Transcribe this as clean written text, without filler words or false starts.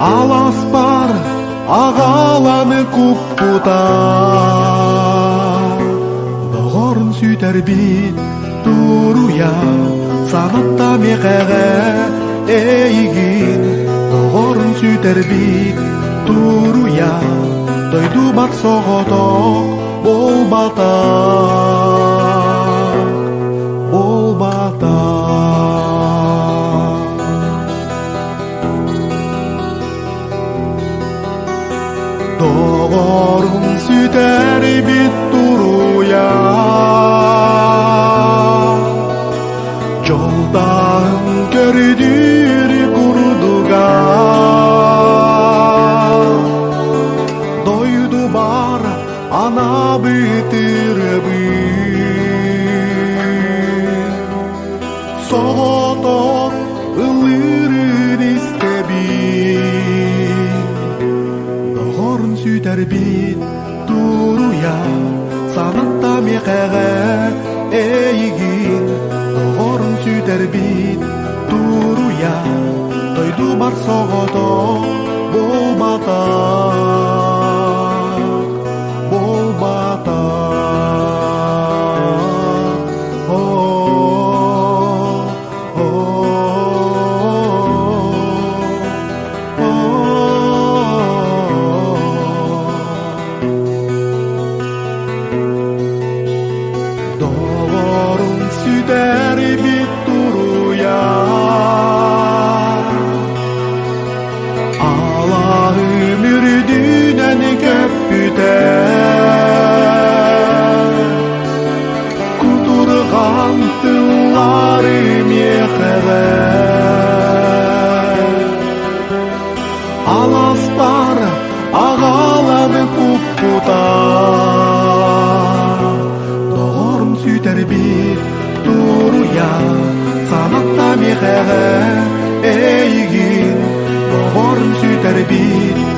Алас бар ағаланы куппута Доғорын сүйтер бит туруя Санатта меқәғә әйгін Доғорын сүйтер бит туруя Тойду бар соғотоқ болбатақ Доғорын сүйтер бит туруя Жолдан көрдүр курдуга Дойду бар ана битирби Соғотоқ ылырын истеби Доғорын сүйтер бит туруя Санатта меқәғә әйгін Доғорын сүйтер бит туруя Тойду бар соғотоқ болбатақ Доғорын сүйтер бит туруя Ала өмірдінен көп бүтер Кутурған тыллары меқәғә Алас бар ағаланы куппута Доғорын сүйтер бит туруя Санатта меқәғә әйгін Доғорын сүйтер бит